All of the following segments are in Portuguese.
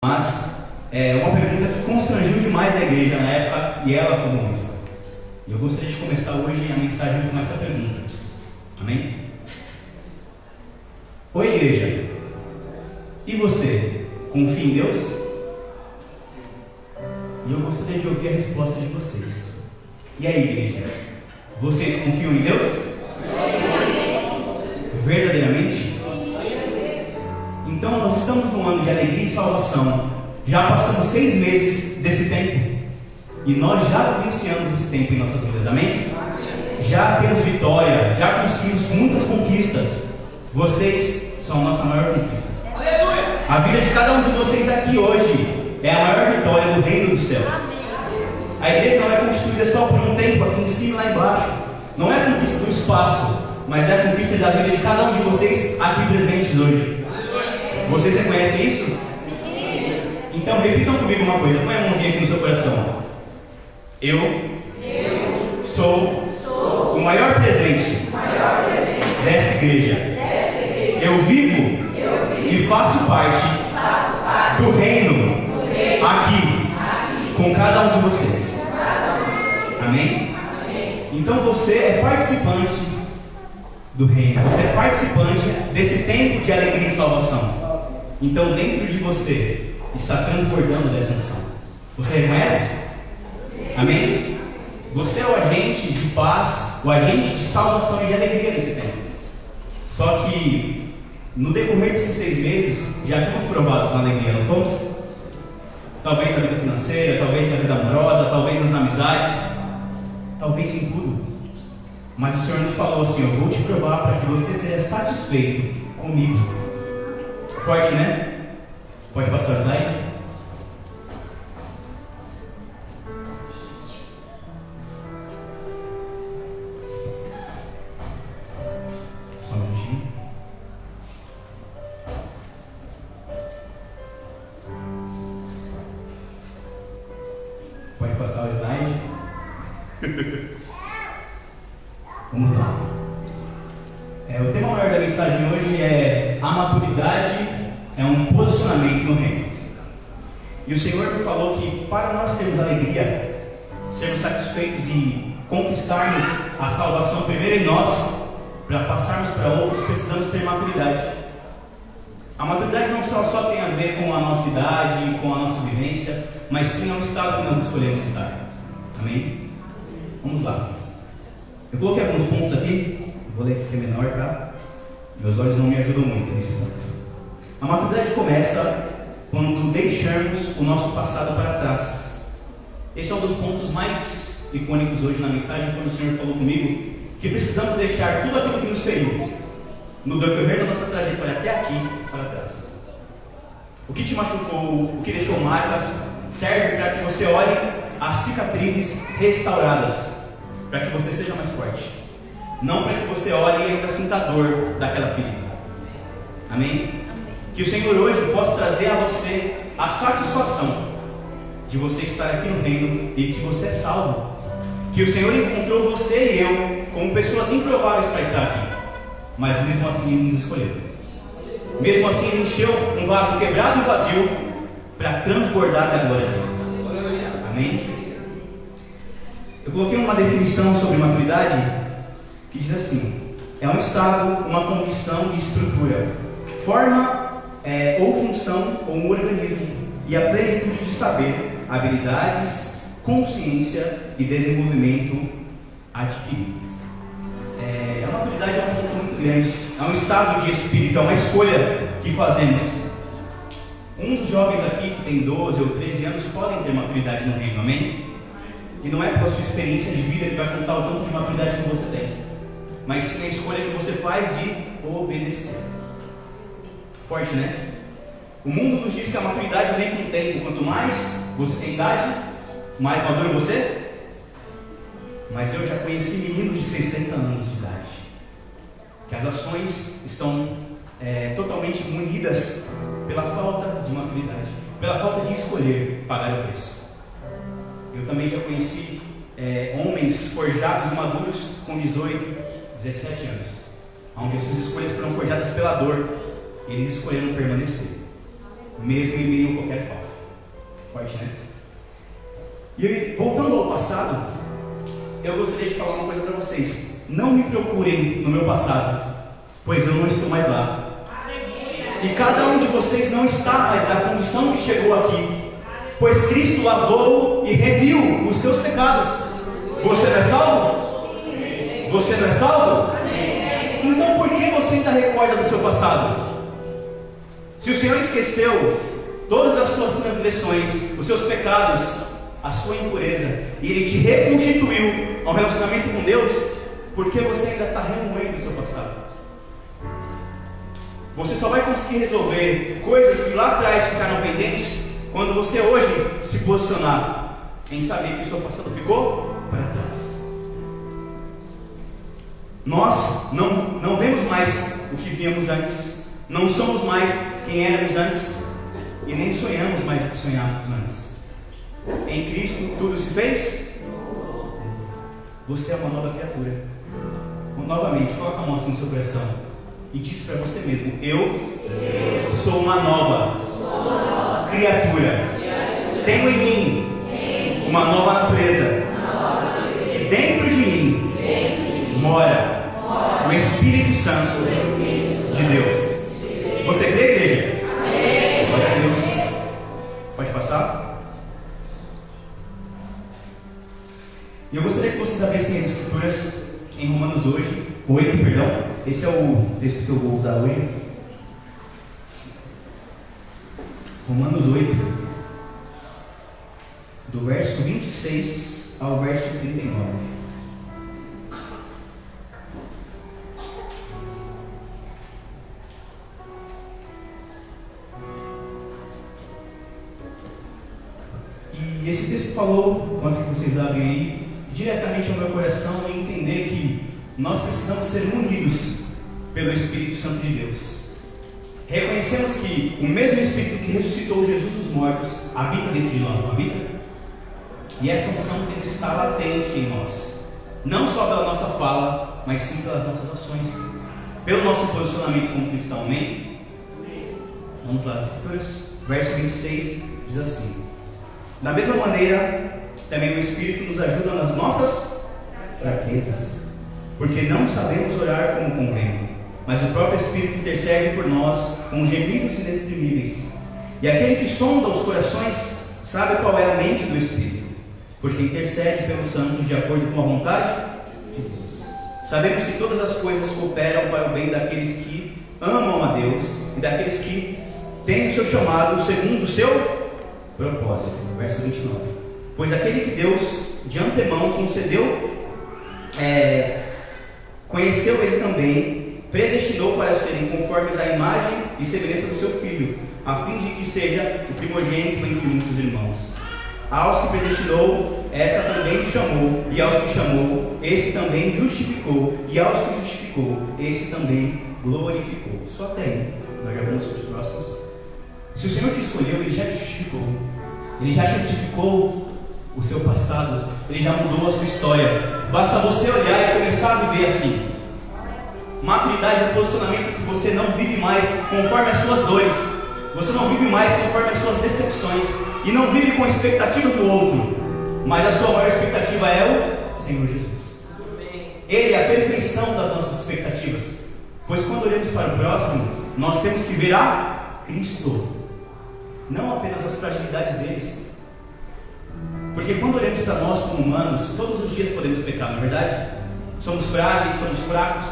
Mas uma pergunta que constrangiu demais a igreja na época, e ela como bispa. E eu gostaria de começar hoje a mensagem com essa pergunta. Amém? Oi, igreja. E você? Confia em Deus? E eu gostaria de ouvir a resposta de vocês. E aí, igreja? Vocês confiam em Deus? Verdadeiramente? Então nós estamos num ano de alegria e salvação. Já passamos 6 meses desse tempo. E nós já vivenciamos esse tempo em nossas vidas, amém? Já temos vitória, já conseguimos muitas conquistas. Vocês são a nossa maior conquista. A vida de cada um de vocês aqui hoje é a maior vitória do reino dos céus. A igreja não é constituída só por um tempo aqui em cima e lá embaixo. Não é a conquista do espaço, mas é a conquista da vida de cada um de vocês aqui presentes hoje. Vocês reconhecem isso? Então repitam comigo uma coisa. Põe a mãozinha aqui no seu coração. Eu sou o maior presente dessa igreja. Eu vivo e faço parte do reino aqui com cada um de vocês. Amém? Então você é participante do reino. Você é participante desse tempo de alegria e salvação. Então dentro de você está transbordando dessa unção. Você reconhece? Amém? Você é o agente de paz, o agente de salvação e de alegria desse tempo. Só que no decorrer desses 6 meses já fomos provados na alegria, não fomos? Talvez na vida financeira, talvez na vida amorosa, talvez nas amizades, talvez em tudo. Mas o Senhor nos falou assim: eu vou te provar para que você seja satisfeito comigo. Forte, né? Pode passar o slide? Só um minutinho. Pode passar o slide? Vamos lá. O tema maior da mensagem hoje é: a maturidade é um posicionamento no reino. E o Senhor me falou que para nós termos alegria, sermos satisfeitos e conquistarmos a salvação primeiro em nós, para passarmos para outros, precisamos ter maturidade. A maturidade não só tem a ver com a nossa idade, com a nossa vivência, mas sim é um estado que nós escolhemos estar. Amém? Vamos lá. Eu coloquei alguns pontos aqui, vou ler aqui que é menor, tá? Meus olhos não me ajudam muito nesse ponto. A maturidade começa quando deixamos o nosso passado para trás. Esse é um dos pontos mais icônicos hoje na mensagem, quando o Senhor falou comigo que precisamos deixar tudo aquilo que nos feriu no decorrer da nossa trajetória até aqui para trás. O que te machucou, o que deixou marcas, serve para que você olhe as cicatrizes restauradas, para que você seja mais forte, não para que você olhe e ainda sinta a dor daquela ferida. Amém? Que o Senhor hoje possa trazer a você a satisfação de você estar aqui no reino e que você é salvo. Que o Senhor encontrou você e eu como pessoas improváveis para estar aqui, mas mesmo assim Ele nos escolheu. Mesmo assim Ele encheu um vaso quebrado e vazio para transbordar da glória de Deus. Amém? Eu coloquei uma definição sobre maturidade que diz assim: é um estado, uma condição de estrutura, forma ou função ou um organismo, e a plenitude de saber, habilidades, consciência e desenvolvimento adquirido. A maturidade é um ponto muito grande, é um estado de espírito, é uma escolha que fazemos. Um dos jovens aqui que tem 12 ou 13 anos podem ter maturidade no reino, amém? E não é pela sua experiência de vida que vai contar o tanto de maturidade que você tem, mas sim a escolha que você faz de obedecer. Forte, né? O mundo nos diz que a maturidade vem com o tempo. Quanto mais você tem idade, mais maduro você. Mas eu já conheci meninos de 60 anos de idade, que as ações estão totalmente munidas pela falta de maturidade, pela falta de escolher pagar o preço. Eu também já conheci homens forjados maduros com 18, 17 anos, onde as suas escolhas foram forjadas pela dor. Eles escolheram permanecer. mesmo em meio a qualquer falta. Forte, né? E aí, voltando ao passado, eu gostaria de falar uma coisa para vocês. Não me procurem no meu passado, pois eu não estou mais lá. E cada um de vocês não está mais na condição que chegou aqui, pois Cristo lavou e remiu os seus pecados. Você não é salvo? Você não é salvo? Então por que você ainda recorda do seu passado? Se o Senhor esqueceu todas as suas transgressões, os seus pecados, a sua impureza, e Ele te reconstituiu ao relacionamento com Deus, por que você ainda está remoendo o seu passado? Você só vai conseguir resolver coisas que lá atrás ficaram pendentes quando você hoje se posicionar em saber que o seu passado ficou para trás. Nós não vemos mais o que víamos antes, não somos mais quem éramos antes e nem sonhamos mais o que sonhávamos antes. Em Cristo tudo se fez. Você é uma nova criatura. Novamente, coloca a mão assim no seu coração e diz para você mesmo: eu sou uma nova criatura. Tenho em mim uma nova natureza. E dentro de mim mora o Espírito Santo de Deus. Você crê, igreja? Glória a Deus. Pode passar? E eu gostaria que vocês abrissem as Escrituras em Romanos 8, perdão. Esse é o texto que eu vou usar hoje. Romanos 8, do verso 26 ao verso 39. E esse texto falou, quanto que vocês abrem aí, diretamente ao meu coração, em entender que nós precisamos ser munidos pelo Espírito Santo de Deus. Reconhecemos que o mesmo Espírito que ressuscitou Jesus dos mortos habita dentro de nós, não habita? E essa unção tem que estar latente em nós, não só pela nossa fala, mas sim pelas nossas ações, pelo nosso posicionamento como cristão. Amém? Vamos lá, as Escrituras, verso 26 diz assim: da mesma maneira, também o Espírito nos ajuda nas nossas fraquezas, porque não sabemos orar como convém, mas o próprio Espírito intercede por nós com gemidos inexprimíveis. E aquele que sonda os corações sabe qual é a mente do Espírito, porque intercede pelos santos de acordo com a vontade de Deus. Sabemos que todas as coisas cooperam para o bem daqueles que amam a Deus e daqueles que têm o seu chamado segundo o seu propósito. Verso 29. Pois aquele que Deus de antemão concedeu, conheceu ele também, predestinou para serem conformes à imagem e semelhança do seu Filho, a fim de que seja o primogênito entre muitos irmãos. Aos que predestinou, essa também chamou, e aos que chamou, esse também justificou, e aos que justificou, esse também glorificou. Só até aí, nós já vamos para os próximos. Se o Senhor te escolheu, Ele já te justificou, Ele já certificou o seu passado, Ele já mudou a sua história. Basta você olhar e começar a viver assim. Maturidade é um posicionamento que você não vive mais conforme as suas dores, você não vive mais conforme as suas decepções, e não vive com expectativas do outro, mas a sua maior expectativa é o Senhor Jesus. Ele é a perfeição das nossas expectativas, pois quando olhamos para o próximo, nós temos que ver a Cristo, não apenas as fragilidades deles. Porque quando olhamos para nós como humanos, todos os dias podemos pecar, não é verdade? Somos frágeis, somos fracos,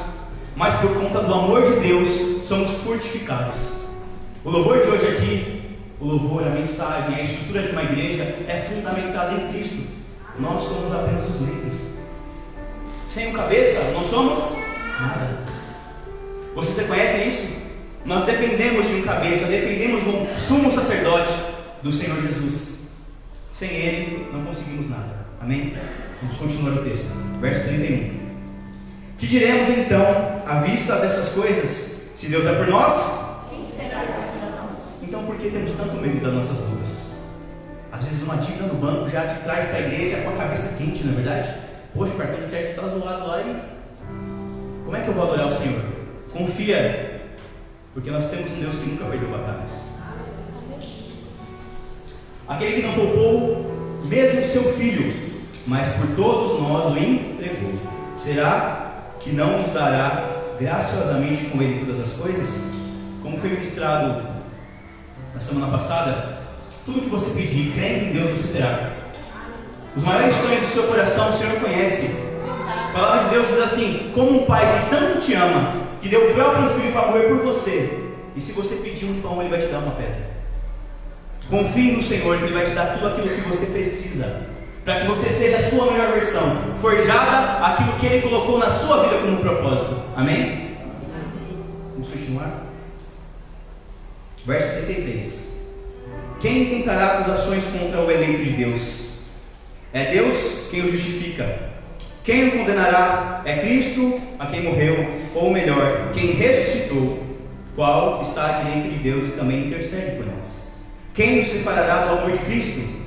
mas por conta do amor de Deus, somos fortificados. O louvor de hoje aqui, o louvor, a mensagem, a estrutura de uma igreja é fundamentada em Cristo. Nós somos apenas os líderes. Sem o cabeça, não somos nada. Vocês reconhecem isso? Nós dependemos de um cabeça, dependemos do sumo sacerdote, do Senhor Jesus. Sem Ele, não conseguimos nada. Amém? Vamos continuar o texto. Verso 31. Que diremos então, à vista dessas coisas? Se Deus é por nós, quem será contra nós? Então por que temos tanto medo das nossas lutas? Às vezes uma dívida no banco já te traz para a igreja com a cabeça quente, não é verdade? Poxa, o cartão de crédito está zoado lá e... como é que eu vou adorar o Senhor? Confia, porque nós temos um Deus que nunca perdeu batalhas. aquele que não poupou mesmo seu filho, mas por todos nós o entregou, será que não nos dará graciosamente com ele todas as coisas? Como foi ministrado na semana passada, tudo que você pedir, crendo em Deus, você terá. Os maiores sonhos do seu coração o Senhor conhece. A palavra de Deus diz assim: como um pai que tanto te ama, que deu o próprio filho para morrer por você, e se você pedir um pão, ele vai te dar uma pedra. Confie no Senhor, que ele vai te dar tudo aquilo que você precisa, para que você seja a sua melhor versão, forjada aquilo que ele colocou na sua vida como propósito. Amém? Vamos continuar? Verso 33. Quem tentará acusações contra o eleito de Deus? É Deus quem o justifica. Quem o condenará? É Cristo, a quem morreu, ou melhor, quem ressuscitou, qual está à direita de Deus e também intercede por nós. Quem nos separará do amor de Cristo?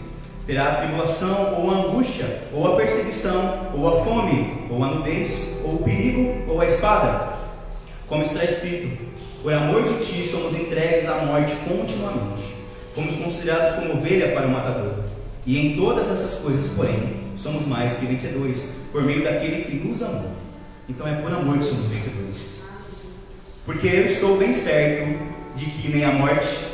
Terá a tribulação, ou a angústia, ou a perseguição, ou a fome, ou a nudez, ou o perigo, ou a espada? Como está escrito: por amor de ti somos entregues à morte continuamente, fomos considerados como ovelha para o matador. E em todas essas coisas, porém, somos mais que vencedores, por meio daquele que nos amou. Então é por amor que somos vencedores. Porque eu estou bem certo de que nem a morte,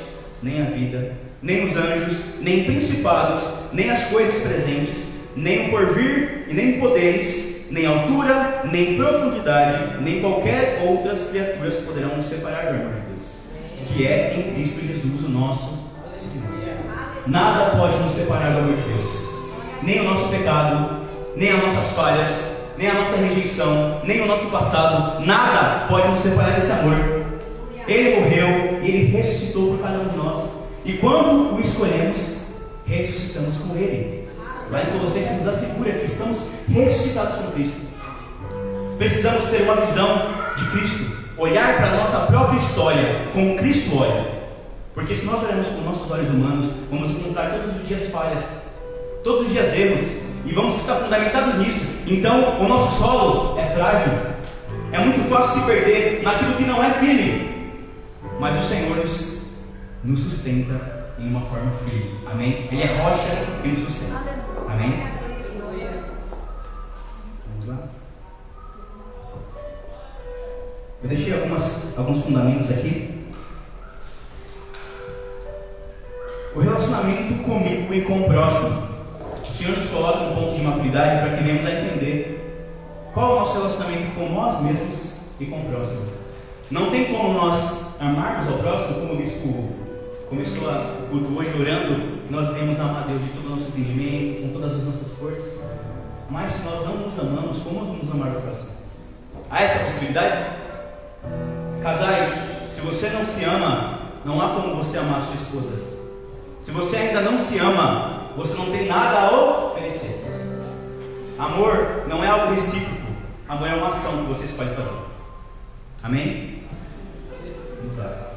nem a vida, nem os anjos, nem principados, nem as coisas presentes, nem o porvir e nem poderes, nem altura, nem profundidade, nem qualquer outras criaturas poderão nos separar do amor de Deus, que é em Cristo Jesus, o nosso Senhor. Nada pode nos separar do amor de Deus, nem o nosso pecado, nem as nossas falhas, nem a nossa rejeição, nem o nosso passado. Nada pode nos separar desse amor. Ele morreu e ele ressuscitou por cada um de nós, e quando o escolhemos, ressuscitamos com ele. Lá em Colossenses nos assegura que estamos ressuscitados com Cristo. Precisamos ter uma visão de Cristo, olhar para a nossa própria história como Cristo olha. Porque se nós olharmos com nossos olhos humanos, vamos encontrar todos os dias falhas, todos os dias erros, e vamos estar fundamentados nisso. Então o nosso solo é frágil, é muito fácil se perder naquilo que não é firme, mas o Senhor nos sustenta em uma forma firme. Amém? Ele é rocha e nos sustenta. Amém? Vamos lá? Eu deixei alguns fundamentos aqui. O relacionamento comigo e com o próximo. O Senhor nos coloca um ponto de maturidade para que venhamos a entender qual é o nosso relacionamento com nós mesmos e com o próximo. Não tem como nós amarmos ao próximo, como o bispo começou o culto hoje orando, que nós devemos amar a Deus de todo o nosso entendimento, com todas as nossas forças. Mas se nós não nos amamos, como vamos amar o próximo? Há essa possibilidade? Casais, se você não se ama, não há como você amar a sua esposa. Se você ainda não se ama, você não tem nada a oferecer. Amor não é algo recíproco. Amor é uma ação que você escolhe fazer. Amém? Vamos lá.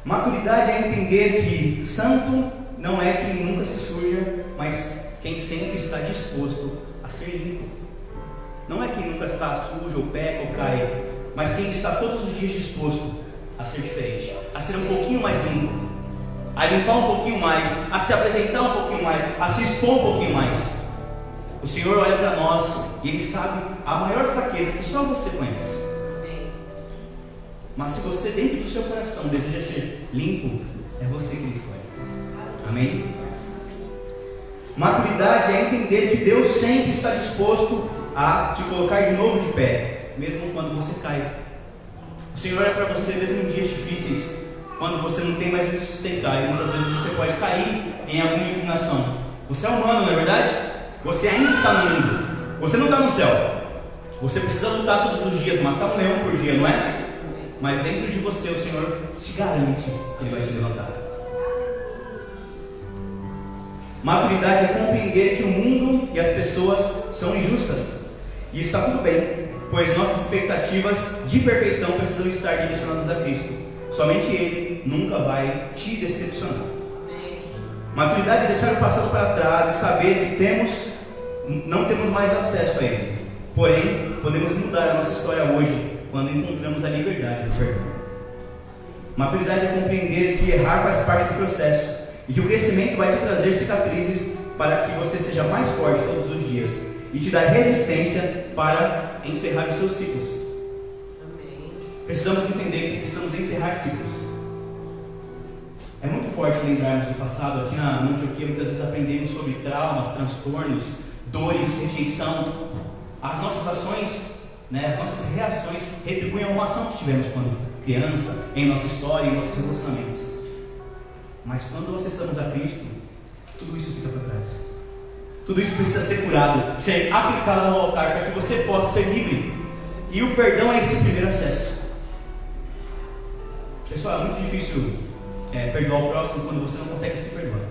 Maturidade é entender que santo não é quem nunca se suja, mas quem sempre está disposto a ser limpo. Não é quem nunca está sujo, ou peca, ou cai, mas quem está todos os dias disposto a ser diferente, a ser um pouquinho mais limpo, a limpar um pouquinho mais, a se apresentar um pouquinho mais, a se expor um pouquinho mais. O Senhor olha para nós e Ele sabe a maior fraqueza que só você conhece. Mas se você dentro do seu coração deseja ser limpo, é você que Ele escolhe. Amém? Maturidade é entender que Deus sempre está disposto a te colocar de novo de pé, mesmo quando você cai. O Senhor olha para você mesmo em dias difíceis, quando você não tem mais o que sustentar, e muitas vezes você pode cair em alguma indignação. Você é humano, não é verdade? Você ainda está no mundo, você não está no céu. Você precisa lutar todos os dias, matar um leão por dia, não é? Mas dentro de você o Senhor te garante que Ele vai te levantar. Maturidade é compreender que o mundo e as pessoas são injustas, e está tudo bem, pois nossas expectativas de perfeição precisam estar direcionadas a Cristo. Somente Ele nunca vai te decepcionar. Maturidade é deixar o passado para trás e saber que não temos mais acesso a Ele. Porém, podemos mudar a nossa história hoje, quando encontramos a liberdade do perdão. Maturidade é compreender que errar faz parte do processo e que o crescimento vai te trazer cicatrizes para que você seja mais forte todos os dias e te dar resistência para encerrar os seus ciclos. Precisamos entender que precisamos encerrar ciclos. É muito forte lembrarmos do passado. Aqui na Antioquia muitas vezes aprendemos sobre traumas, transtornos, dores, rejeição. As nossas ações, as nossas reações retribuem a uma ação que tivemos quando criança, em nossa história, em nossos relacionamentos. Mas quando acessamos a Cristo, tudo isso fica para trás. Tudo isso precisa ser curado, ser aplicado ao altar para que você possa ser livre. E o perdão é esse primeiro acesso. Pessoal, é muito difícil perdoar o próximo quando você não consegue se perdoar,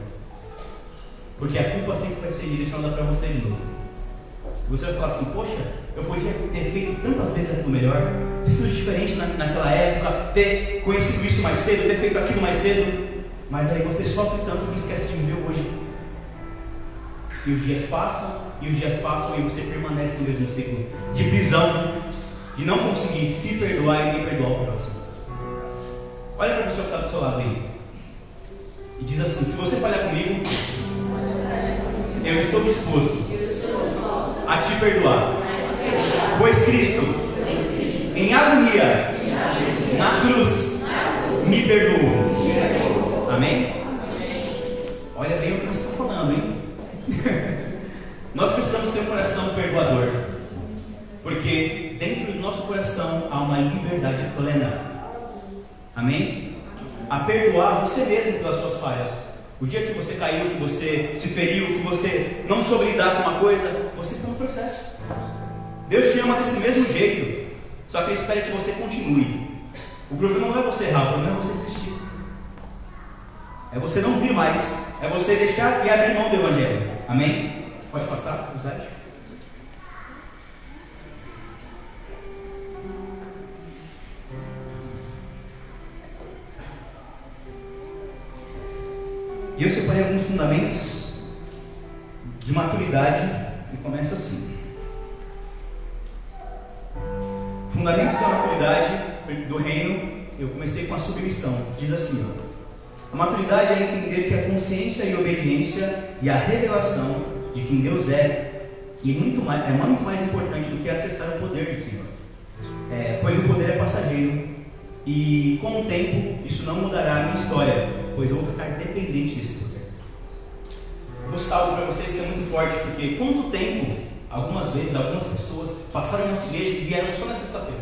porque a culpa sempre vai ser direcionada para você de novo. Você vai falar assim: poxa, eu podia ter feito tantas vezes aquilo melhor, ter sido diferente naquela época, ter conhecido isso mais cedo, ter feito aquilo mais cedo. Mas aí você sofre tanto que esquece de viver hoje. E os dias passam, e você permanece no mesmo ciclo de prisão, de não conseguir se perdoar e nem perdoar o próximo. Olha para a pessoa que está do seu lado aí e diz assim: se você falhar comigo, eu estou disposto a te perdoar, pois Cristo, em agonia, na cruz, me perdoou. Amém? Olha bem o que você está falando, hein? Nós precisamos ter um coração perdoador, porque dentro do nosso coração há uma liberdade plena. Amém? A perdoar você mesmo pelas suas falhas. O dia que você caiu, que você se feriu, que você não soube lidar com uma coisa, você está no processo. Deus te ama desse mesmo jeito, só que Ele espera que você continue. O problema não é você errar, o problema é você desistir. É você não vir mais, é você deixar e abrir mão do Evangelho. Amém? Pode passar, José. E eu separei alguns fundamentos de maturidade e começa assim. Fundamentos da maturidade do reino, eu comecei com a submissão. Diz assim: a maturidade é entender que a consciência e a obediência e a revelação de quem Deus é muito mais importante do que acessar o poder do Senhor. Pois o poder é passageiro e com o tempo isso não mudará a minha história, pois eu vou ficar dependente desse poder. Vou citar algo para vocês que é muito forte, porque quanto tempo, algumas vezes, algumas pessoas passaram nessa igreja e vieram só na sexta-feira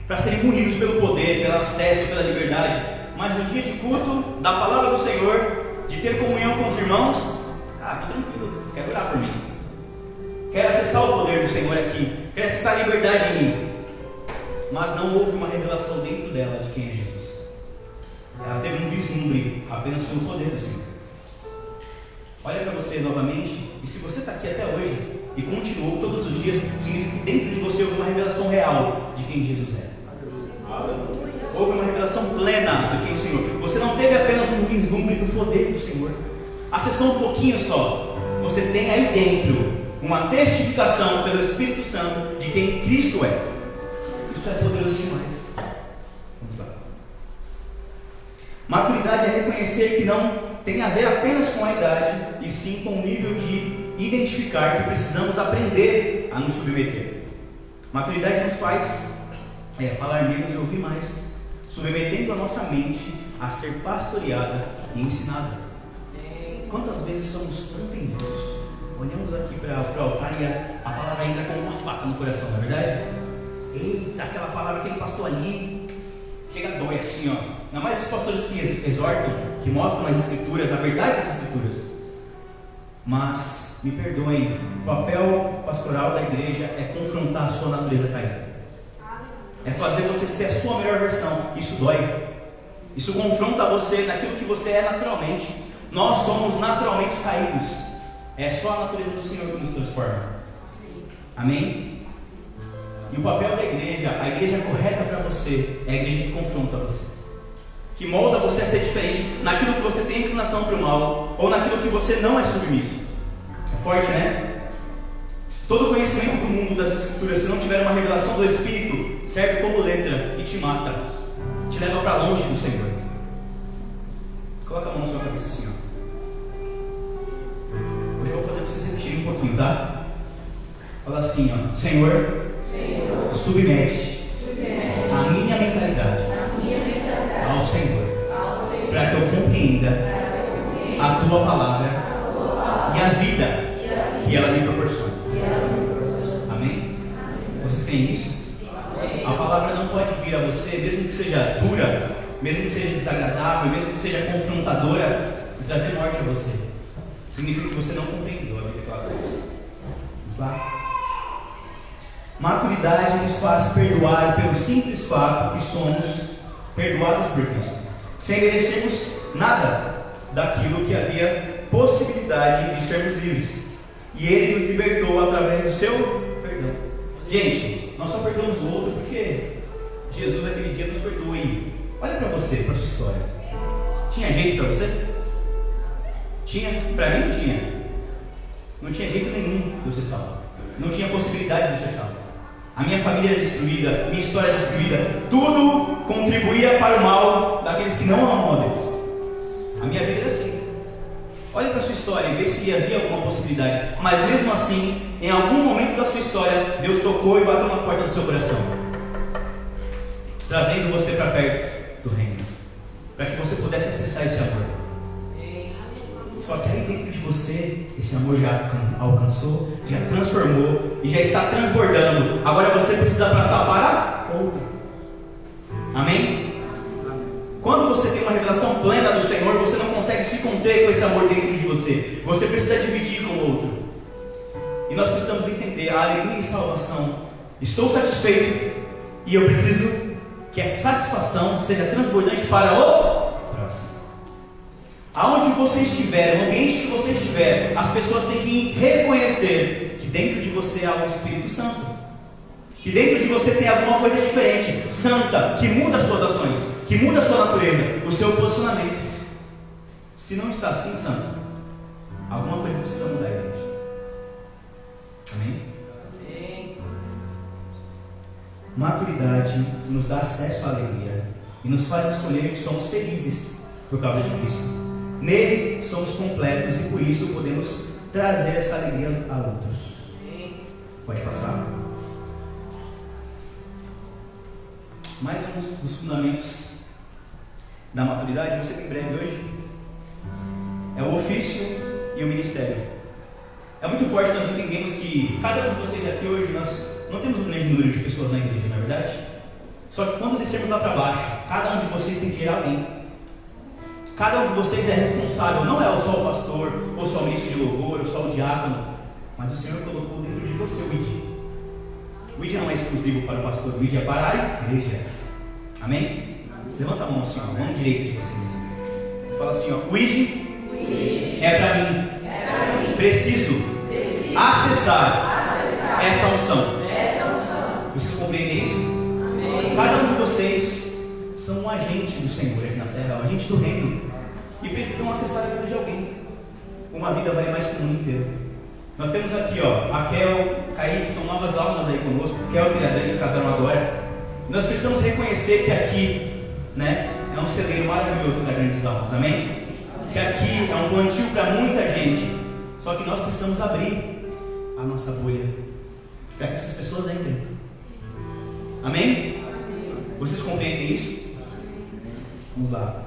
para serem munidos pelo poder, pelo acesso, pela liberdade, mas no dia de culto, da palavra do Senhor, de ter comunhão com os irmãos, estou tranquilo, quero orar por mim, quero acessar o poder do Senhor aqui, quero acessar a liberdade em mim, mas não houve uma revelação dentro dela de quem é Jesus. Ela teve um vislumbre apenas pelo poder do Senhor. Olha para você novamente, e se você está aqui até hoje e continuou todos os dias, significa que dentro de você houve uma revelação real de quem Jesus é. Houve uma revelação plena do quem é o Senhor. Você não teve apenas um vislumbre do poder do Senhor, acessou um pouquinho só. Você tem aí dentro uma testificação pelo Espírito Santo de quem Cristo é. Isso é poderoso demais. Vamos lá. Maturidade é reconhecer que não tem a ver apenas com a idade, e sim com o nível de identificar que precisamos aprender a nos submeter. Maturidade nos faz falar menos e ouvir mais, submetendo a nossa mente a ser pastoreada e ensinada. Quantas vezes somos tão teimosos? Olhamos aqui para o altar e a palavra entra como uma faca no coração, não é verdade? Eita, aquela palavra, aquele pastor ali, chega a dói assim, ó. Ainda mais os pastores que exortam, que mostram as escrituras, a verdade das escrituras. Mas, me perdoem, o papel pastoral da igreja é confrontar a sua natureza caída. É fazer você ser a sua melhor versão. Isso dói. Isso confronta você naquilo que você é naturalmente. Nós somos naturalmente caídos. É só a natureza do Senhor que nos transforma. Amém? E o papel da igreja, a igreja correta para você, é a igreja que confronta você, que molda você a ser diferente naquilo que você tem inclinação para o mal, ou naquilo que você não é submisso. É forte, né? Todo conhecimento do mundo das escrituras, se não tiver uma revelação do Espírito, serve como letra e te mata, te leva para longe do Senhor. Coloca a mão na sua cabeça assim, ó. Hoje eu vou fazer vocês repetirem um pouquinho, tá? Fala assim, ó. Senhor, submete a minha mentalidade ao Senhor, para que eu compreenda a tua palavra e a vida que ela me proporciona. Amém? Vocês creem nisso? A palavra não pode vir a você, mesmo que seja dura, mesmo que seja desagradável, mesmo que seja confrontadora, e trazer morte a você. Significa que você não compreendeu a vida que ela traz. Vamos lá? Maturidade nos faz perdoar pelo simples fato que somos perdoados por Cristo, sem merecermos nada daquilo que havia possibilidade de sermos livres. E Ele nos libertou através do seu perdão. Gente, nós só perdoamos o outro porque Jesus aquele dia nos perdoou. E olha para você, para sua história. Tinha jeito para você? Tinha? Para mim não tinha. Não tinha jeito nenhum de eu ser salvo. Não tinha possibilidade de ser salvo. A minha família era destruída, minha história era destruída. Tudo contribuía para o mal daqueles que não amam a Deus. A minha vida era assim. Olha para a sua história e vê se havia alguma possibilidade. Mas mesmo assim, em algum momento da sua história, Deus tocou e bateu na porta do seu coração, trazendo você para perto do reino, para que você pudesse acessar esse amor. Só que aí dentro de você, esse amor já alcançou, já transformou e já está transbordando. Agora você precisa passar para outro. Amém? Quando você tem uma revelação plena do Senhor, você não consegue se conter com esse amor dentro de você. Você precisa dividir com o outro. E nós precisamos entender a alegria e salvação. Estou satisfeito e eu preciso que essa satisfação seja transbordante para o próximo. Aonde você estiver, no ambiente que você estiver, as pessoas têm que reconhecer que dentro de você há o Espírito Santo, que dentro de você tem alguma coisa diferente, santa, que muda as suas ações, que muda a sua natureza, o seu posicionamento. Se não está assim, santo, alguma coisa precisa mudar aí dentro. Amém? Maturidade nos dá acesso à alegria e nos faz escolher que somos felizes por causa de Cristo. Nele somos completos e por isso podemos trazer essa alegria a outros. Pode passar. Mais um dos fundamentos da maturidade, você tem breve hoje, é o ofício e o ministério. É muito forte, nós entendemos que cada um de vocês aqui hoje, nós não temos um grande número de pessoas na igreja, não é verdade? Só que quando descermos lá para baixo, cada um de vocês tem que gerar alguém. Cada um de vocês é responsável, não é só o pastor, ou só o ministro de louvor, ou só o diácono, mas o Senhor colocou dentro de você o ID. O ID não é exclusivo para o pastor, o ID é para a igreja. Amém? Levanta a mão assim, a mão direita de vocês. Fala assim, ó, o ID é para mim. Preciso acessar essa unção. Vocês compreendem isso? Amém. Cada um de vocês são um agente do Senhor aqui na terra, um agente do reino, e precisam acessar a vida de alguém. Uma vida vale mais que o mundo inteiro. Nós temos aqui, ó, a Kel, Kaique, são novas almas aí conosco. Kel e a Dani casaram agora. Nós precisamos reconhecer que aqui, né, é um celeiro maravilhoso para grandes almas, amém? Que aqui é um plantio para muita gente. Só que nós precisamos abrir a nossa bolha para que essas pessoas entrem. Amém? Vocês compreendem isso? Vamos lá.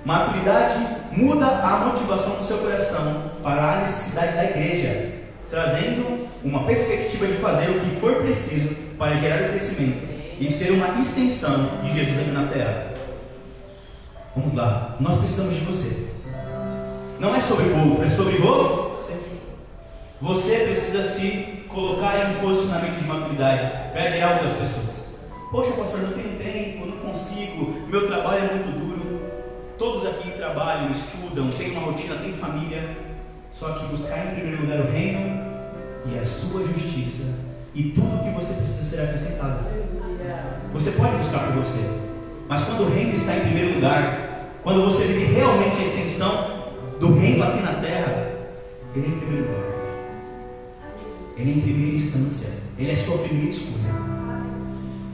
Maturidade muda a motivação do seu coração para a necessidade da igreja, trazendo uma perspectiva de fazer o que for preciso para gerar o crescimento e ser uma extensão de Jesus aqui na terra. Vamos lá. Nós precisamos de você. Não é sobre o outro, é sobre você. Você precisa se colocar em um posicionamento de maturidade para gerar outras pessoas. Poxa, pastor, não tenho tempo, não consigo, meu trabalho é muito duro. Todos aqui trabalham, estudam, têm uma rotina, têm família. Só que buscar em primeiro lugar o reino e a sua justiça, e tudo que você precisa ser acrescentado. Você pode buscar por você, mas quando o reino está em primeiro lugar, quando você vive realmente a extensão do reino aqui na terra, ele é em primeiro lugar. Ele é em primeira instância. Ele é a sua primeira escolha.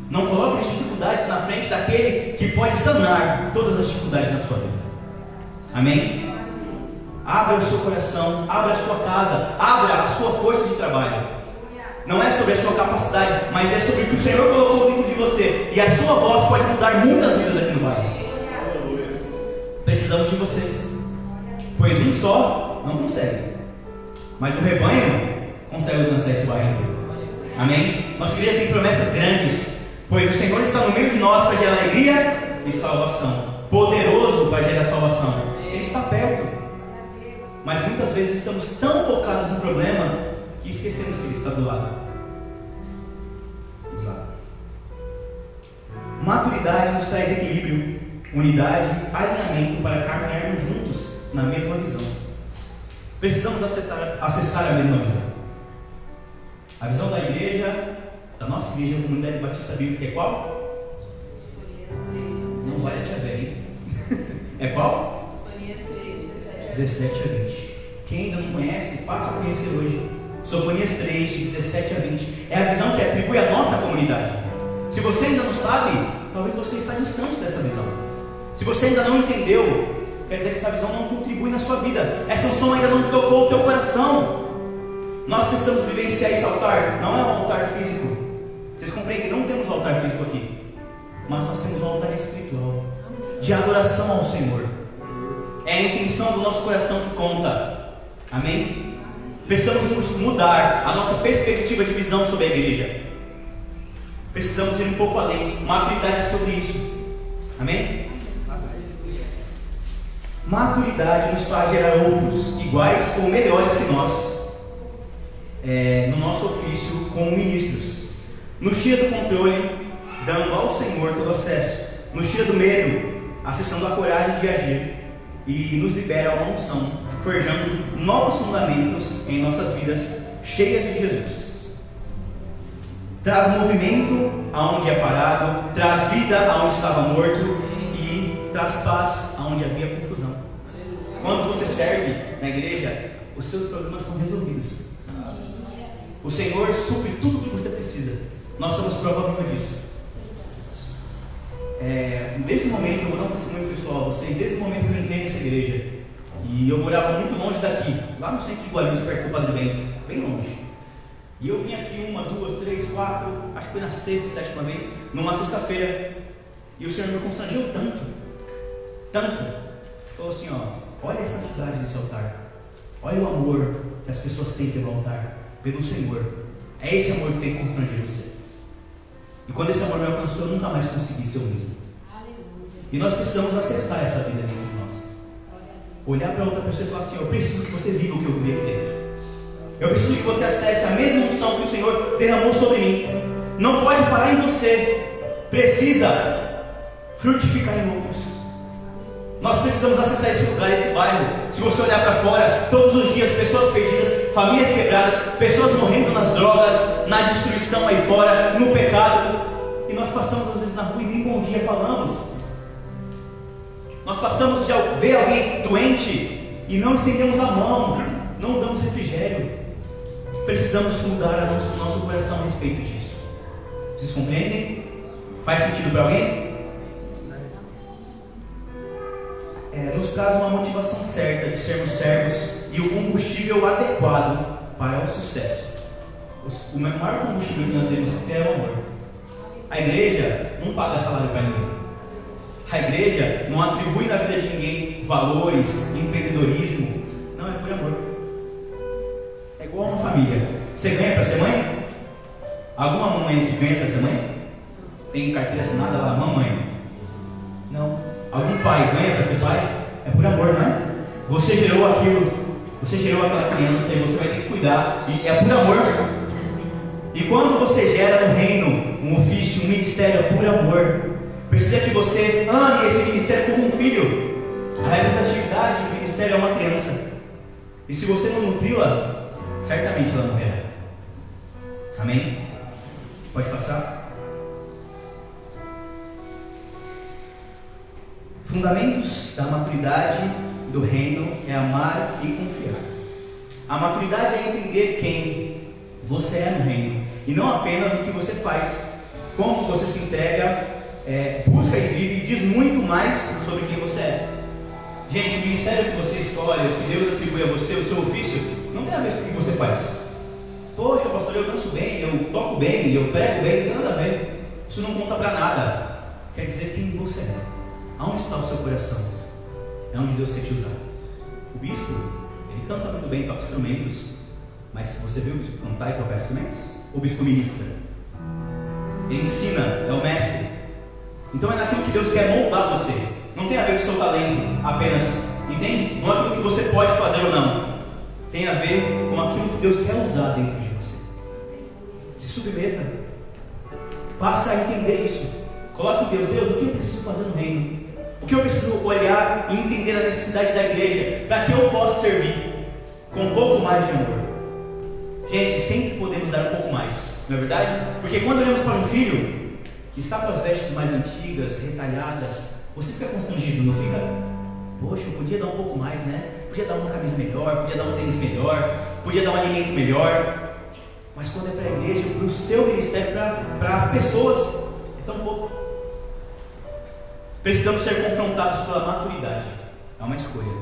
Não coloque as dificuldades na frente daquele que pode sanar todas as dificuldades na sua vida. Amém? Abra o seu coração, abra a sua casa, abra a sua força de trabalho. Não é sobre a sua capacidade, mas é sobre o que o Senhor colocou dentro de você. E a sua voz pode mudar muitas vidas aqui no bairro. Precisamos de vocês, pois um só não consegue, mas o rebanho consegue alcançar esse bairro inteiro. Amém? Nossa igreja tem promessas grandes, pois o Senhor está no meio de nós para gerar alegria e salvação. Poderoso para gerar salvação. Ele está perto. Mas muitas vezes estamos tão focados no problema que esquecemos que Ele está do lado. Vamos lá. Maturidade nos traz equilíbrio, unidade, alinhamento para caminharmos juntos na mesma visão. Precisamos acessar a mesma visão. A visão da igreja, da nossa igreja, a Comunidade Batista Bíblica, é qual? Não vai a tia velha. É qual? 17 a 20. Quem ainda não conhece, passa a conhecer hoje. Sofonias 3, de 17 a 20. É a visão que atribui à nossa comunidade. Se você ainda não sabe, talvez você está distante dessa visão. Se você ainda não entendeu, quer dizer que essa visão não contribui na sua vida. Essa unção ainda não tocou o teu coração. Nós precisamos vivenciar esse altar. Não é um altar físico. Vocês compreendem? Não temos um altar físico aqui, mas nós temos um altar espiritual, de adoração ao Senhor. É a intenção do nosso coração que conta. Amém? Precisamos mudar a nossa perspectiva de visão sobre a igreja. Precisamos ir um pouco além. Maturidade é sobre isso. Amém? Maturidade nos faz gerar outros iguais ou melhores que nós, no nosso ofício como ministros. Nos tira do controle, dando ao Senhor todo acesso. Nos tira do medo, acessando a coragem de agir. E nos libera uma unção, forjando novos fundamentos em nossas vidas, cheias de Jesus. Traz movimento aonde é parado, traz vida aonde estava morto e traz paz aonde havia confusão. Quando você serve na igreja, os seus problemas são resolvidos. O Senhor supre tudo o que você precisa. Nós somos prova viva disso. Desde o momento, eu vou dar um testemunho pessoal a vocês. Desde o momento que eu entrei nessa igreja, e eu morava muito longe daqui, lá no centro de Guarulhos, perto do Padre Bento, bem longe. E eu vim aqui 1, 2, 3, 4, acho que foi na sexta, sétima vez, numa sexta-feira. E o Senhor me constrangeu tanto. Falou assim: olha a santidade desse altar, olha o amor que as pessoas têm pelo altar, pelo Senhor. É esse amor que tem que constranger você. E quando esse amor me alcançou, eu nunca mais consegui ser o mesmo. E nós precisamos acessar essa vida dentro de nós. Olhar para outra pessoa e falar assim: eu preciso que você viva o que eu vivi aqui dentro. Eu preciso que você acesse a mesma unção que o Senhor derramou sobre mim. Não pode parar em você. Precisa frutificar em outros. Nós precisamos acessar esse lugar, esse bairro. Se você olhar para fora, todos os dias, pessoas perdidas, famílias quebradas, pessoas morrendo nas drogas, na destruição aí fora, no pecado. E nós passamos às vezes na rua e nem bom dia falamos. Nós passamos de ver alguém doente e não estendemos a mão, não damos refrigério. Precisamos mudar o nosso coração a respeito disso. Vocês compreendem? Faz sentido para alguém? Nos traz uma motivação certa de sermos servos e o combustível adequado para o sucesso. O maior combustível que nós devemos ter é o amor. A igreja não paga salário para ninguém. A igreja não atribui na vida de ninguém valores, empreendedorismo. Não, é por amor. É igual a uma família. Você ganha para ser mãe? Alguma mamãe que ganha para ser mãe? Tem carteira assinada lá, mamãe? Não. Algum pai ganha para ser pai? É por amor, não é? Você gerou aquilo, você gerou aquela criança e você vai ter que cuidar. E é por amor. E quando você gera no reino um ofício, um ministério, é por amor. Precisa que você ame esse ministério como um filho. A representatividade do ministério é uma criança. E se você não nutri-la, certamente ela morrerá. Amém? Pode passar? Fundamentos da maturidade do reino é amar e confiar. A maturidade é entender quem você é no reino e não apenas o que você faz. Como você se entrega, busca e vive, diz muito mais sobre quem você é. Gente, o ministério que você escolhe, o que Deus atribui a você, o seu ofício, não tem a ver com o que você faz. Poxa, pastor, eu danço bem, eu toco bem, eu prego bem, não tem nada a ver. Isso não conta para nada. Quer dizer quem você é. Aonde está o seu coração? É onde Deus quer te usar. O bispo, ele canta muito bem, toca instrumentos. Mas se você viu o bispo cantar e tocar instrumentos, o bispo ministra. Ele ensina, é o mestre. Então é naquilo que Deus quer moldar você. Não tem a ver com o seu talento apenas, entende? Não é aquilo que você pode fazer ou não. Tem a ver com aquilo que Deus quer usar dentro de você. Se submeta. Passa a entender isso. Coloque em Deus, Deus, o que eu preciso fazer no reino? O que eu preciso olhar e entender a necessidade da igreja para que eu possa servir com um pouco mais de amor? Gente, sempre podemos dar um pouco mais, não é verdade? Porque quando olhamos para um filho que está com as vestes mais antigas, retalhadas, você fica constrangido, não fica? Poxa, eu podia dar um pouco mais, né? Podia dar uma camisa melhor, podia dar um tênis melhor, podia dar um alimento melhor. Mas quando é para a igreja, para o seu ministério, para as pessoas, é tão pouco. Precisamos ser confrontados pela maturidade. É uma escolha.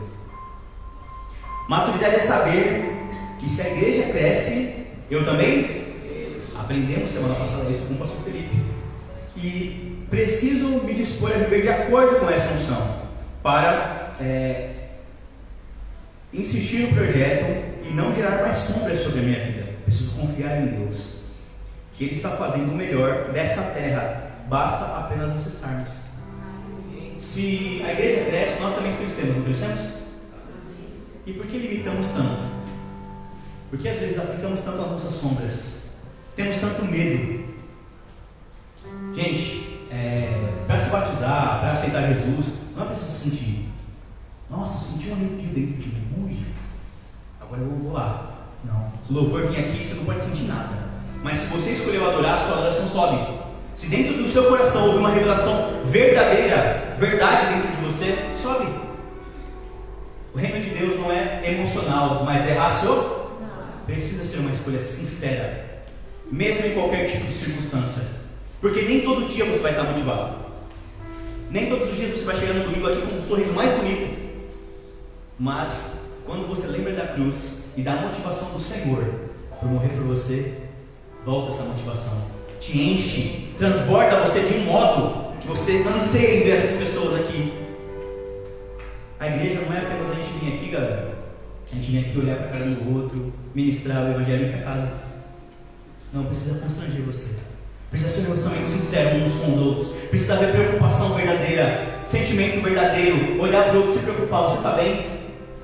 Maturidade é saber que se a igreja cresce, eu também. Aprendemos semana passada isso com o pastor Felipe. E preciso me dispor a viver de acordo com essa unção para insistir no projeto e não gerar mais sombras sobre a minha vida. Preciso confiar em Deus, que Ele está fazendo o melhor dessa terra. Basta apenas acessarmos. Se a igreja cresce, nós também crescemos, não crescemos? E por que limitamos tanto? Porque às vezes aplicamos tanto as nossas sombras, temos tanto medo. Gente, para se batizar, para aceitar Jesus, não é preciso sentir. Nossa, eu senti um arrepio dentro de mim. Ui, agora eu vou lá. Não, o louvor vem aqui, você não pode sentir nada. Mas se você escolheu adorar, sua adoração sobe. Se dentro do seu coração houve uma revelação verdadeira, verdade dentro de você, sobe. O reino de Deus não é emocional, mas é racional. Precisa ser uma escolha sincera, mesmo em qualquer tipo de circunstância. Porque nem todo dia você vai estar motivado. Nem todos os dias você vai chegar no domingo aqui com um sorriso mais bonito. Mas quando você lembra da cruz e da motivação do Senhor por morrer por você, volta essa motivação. Te enche, transborda você de um modo que você anseia em ver essas pessoas aqui. A igreja não é apenas a gente vir aqui, galera. A gente vem aqui olhar para a cara do outro, ministrar o evangelho para casa. Não, precisa constranger você. Precisa ser um relacionamento sincero uns com os outros. Precisa haver preocupação verdadeira, sentimento verdadeiro, olhar para o outro e se preocupar. Você está bem?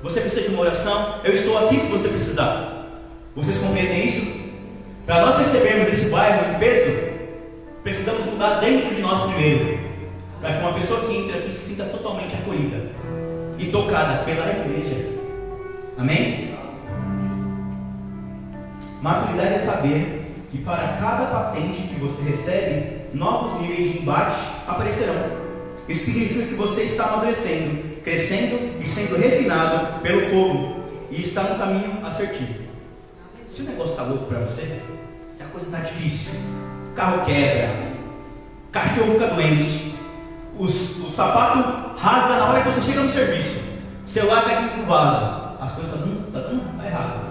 Você precisa de uma oração? Eu estou aqui se você precisar. Vocês compreendem isso? Para nós recebermos esse bairro em peso, precisamos mudar dentro de nós primeiro, para que uma pessoa que entra aqui se sinta totalmente acolhida e tocada pela igreja. Amém? Maturidade é saber que para cada patente que você recebe, novos níveis de embate aparecerão. Isso significa que você está amadurecendo, crescendo e sendo refinado pelo fogo e está no caminho assertivo. Se o negócio está louco para você, se a coisa está difícil, o carro quebra, o cachorro fica doente, o sapato rasga na hora que você chega no serviço, o celular cai dentro do vaso, as coisas estão dando errado,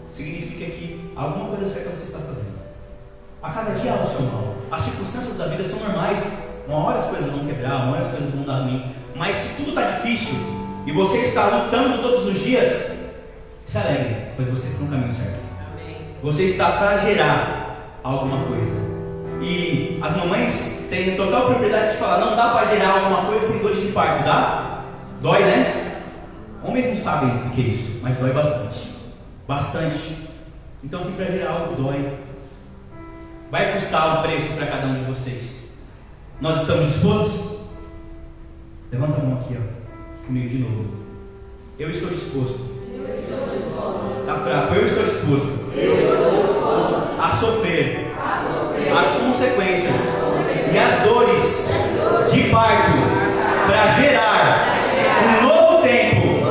significa que alguma coisa certa você está fazendo. A cada dia há o seu mal. As circunstâncias da vida são normais. Uma hora as coisas vão quebrar, uma hora as coisas vão dar ruim. Mas se tudo está difícil e você está lutando todos os dias, se alegre, pois você está no caminho certo. Você está para gerar alguma coisa. E as mamães têm total propriedade de falar: não dá para gerar alguma coisa sem dores de parto, dá? Dói, né? Homens não sabem o que é isso, mas dói bastante. Bastante. Então, se para gerar algo dói, vai custar um preço para cada um de vocês. Nós estamos dispostos? Levanta a mão aqui, ó, comigo de novo. Eu estou disposto. Está fraco. Eu estou disposto a sofrer as consequências e as dores de parto para gerar um novo tempo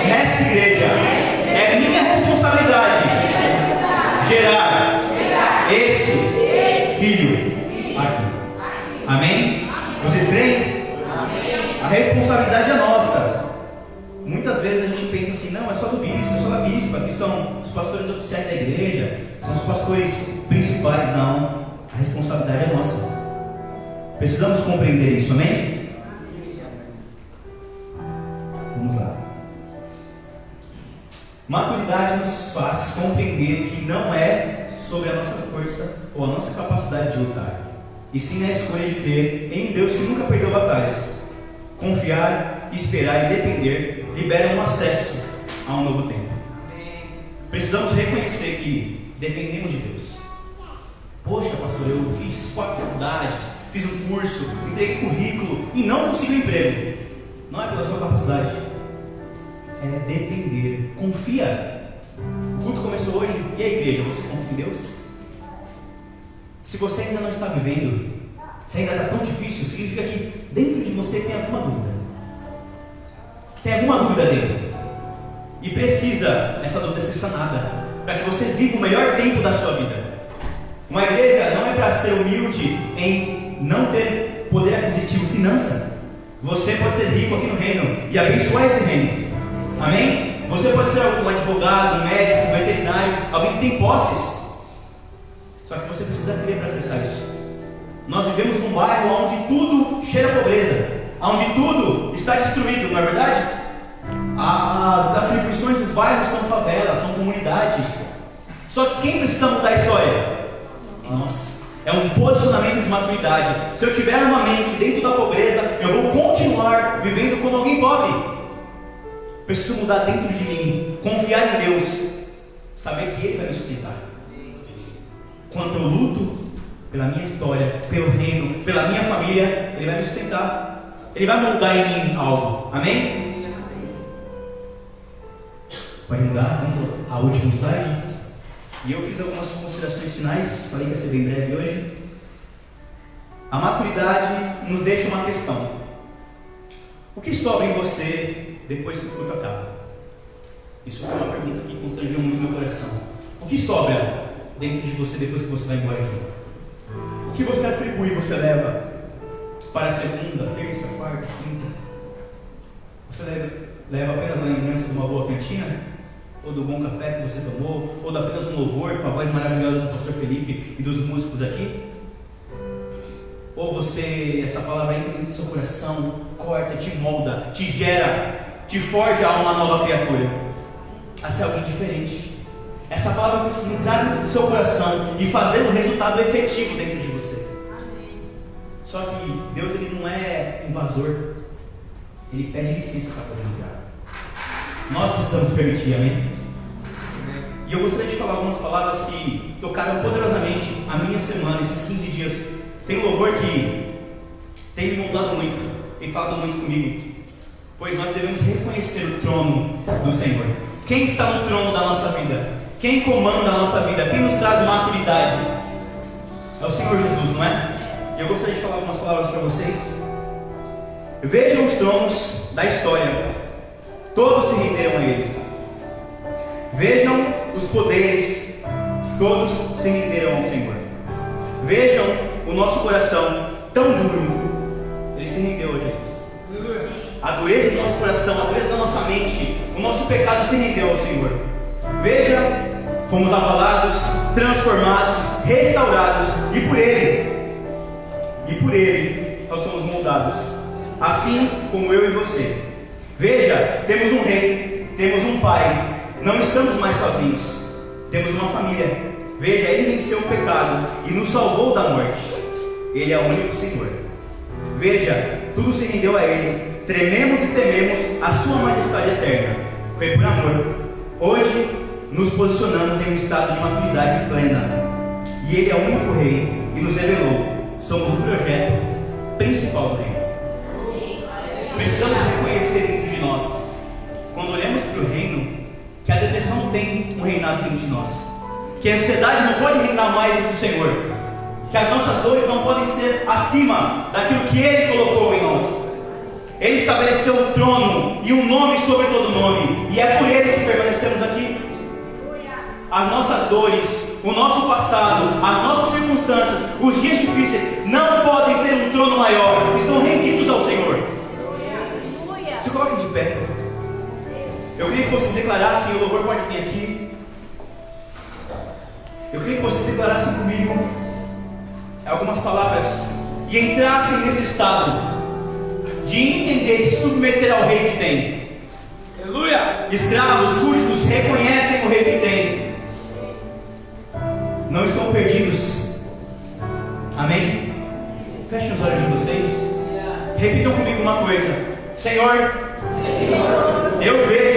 nesta igreja. É minha responsabilidade gerar esse filho aqui. Amém? Vocês creem? A responsabilidade é nossa. muitas vezes a gente pensa assim, não, é só do bispo, é só da bispa, que são os pastores oficiais da igreja, são os pastores principais. Não, a responsabilidade é nossa. Precisamos compreender isso, amém? Vamos lá. Maturidade nos faz compreender que não é sobre a nossa força ou a nossa capacidade de lutar, e sim na escolha de crer em Deus que nunca perdeu batalhas. Confiar, esperar e depender liberam um acesso a um novo tempo. Precisamos reconhecer que dependemos de Deus. Poxa, pastor, eu fiz 4 faculdades, fiz um curso, entreguei currículo e não consegui um emprego. Não é pela sua capacidade, é depender. Confia. O culto começou hoje. E a igreja, você confia em Deus? Se você ainda não está vivendo, se ainda está tão difícil, significa que dentro de você tem alguma dúvida. Tem alguma dúvida dentro. E precisa essa dúvida ser sanada, para que você viva o melhor tempo da sua vida. Uma igreja não é para ser humilde em não ter poder aquisitivo, finança. Você pode ser rico aqui no reino e abençoar esse reino. Amém? Você pode ser um advogado, um médico, um veterinário, alguém que tem posses. Só que você precisa crer para acessar isso. Nós vivemos num bairro onde tudo cheira a pobreza, onde tudo está destruído, não é verdade? As atribuições dos bairros são favelas, são comunidade. Só que quem precisa mudar a história? Nós. É um posicionamento de maturidade. Se eu tiver uma mente dentro da pobreza, eu vou continuar vivendo como alguém pobre. Preciso mudar dentro de mim, confiar em Deus, saber que Ele vai me sustentar. Quanto eu luto pela minha história, pelo reino, pela minha família, Ele vai me sustentar. Ele vai mudar em mim algo. Amém? Pode mudar? Vamos ao último slide. E eu fiz algumas considerações finais. Falei que ia ser bem breve hoje. A maturidade nos deixa uma questão. O que sobra em você depois que o culto acaba? Isso foi uma pergunta que constrangeu muito meu coração. O que sobra dentro de você depois que você vai embora aqui? O que você atribui, você leva para a segunda, terça, quarta, quinta? Você leva apenas a lembrança de uma boa cantina? Ou do bom café que você tomou? Ou apenas um louvor com a voz maravilhosa do pastor Felipe e dos músicos aqui? Ou você, essa palavra entra dentro do seu coração, corta, te molda, te gera, te forja a uma nova criatura, a ser alguém diferente? Essa palavra precisa entrar dentro do seu coração e fazer um resultado efetivo dentro de você. Só que Deus, Ele não é invasor. Ele pede licença para poder entrar. Nós precisamos permitir, amém? E eu gostaria de falar algumas palavras que tocaram poderosamente a minha semana, esses 15 dias. Tem um louvor que tem me moldado muito, tem falado muito comigo. Pois nós devemos reconhecer o trono do Senhor. Quem está no trono da nossa vida? Quem comanda a nossa vida? Quem nos traz maturidade? É o Senhor Jesus, não é? E eu gostaria de falar algumas palavras para vocês. Vejam os tronos da história. Todos se renderam a eles. Vejam os poderes. Todos se renderam ao Senhor. Vejam o nosso coração tão duro. Ele se rendeu a Jesus. A dureza do nosso coração, a dureza da nossa mente, o nosso pecado se rendeu ao Senhor. Veja, fomos abalados, transformados, restaurados, e por Ele nós somos moldados, assim como eu e você. Veja, temos um rei, temos um pai, não estamos mais sozinhos, temos uma família. Veja, Ele venceu o pecado e nos salvou da morte. Ele é o único Senhor. Veja, tudo se rendeu a Ele. Trememos e tememos a sua majestade eterna. Foi por amor. Hoje nos posicionamos em um estado de maturidade plena. E Ele é o único Rei e nos revelou. Somos o projeto principal do reino. Precisamos reconhecer dentro de nós, quando olhamos para o reino, que a depressão tem um reinado dentro de nós, que a ansiedade não pode reinar mais do que o Senhor, que as nossas dores não podem ser acima daquilo que Ele colocou em nós. Ele estabeleceu um trono e um nome sobre todo nome, e é por Ele que permanecemos aqui. As nossas dores, o nosso passado, as nossas circunstâncias, os dias difíceis não podem ter um trono maior, estão rendidos ao Senhor. Se coloquem de pé. Eu queria que vocês declarassem, o louvor pode vir aqui. Eu queria que vocês declarassem comigo algumas palavras e entrassem nesse estado de entender e submeter ao rei que tem. Aleluia! Escravos, súditos, reconhecem o rei que tem. Não estão perdidos. Amém? Fechem os olhos de vocês. Repitam comigo uma coisa. Senhor, eu vejo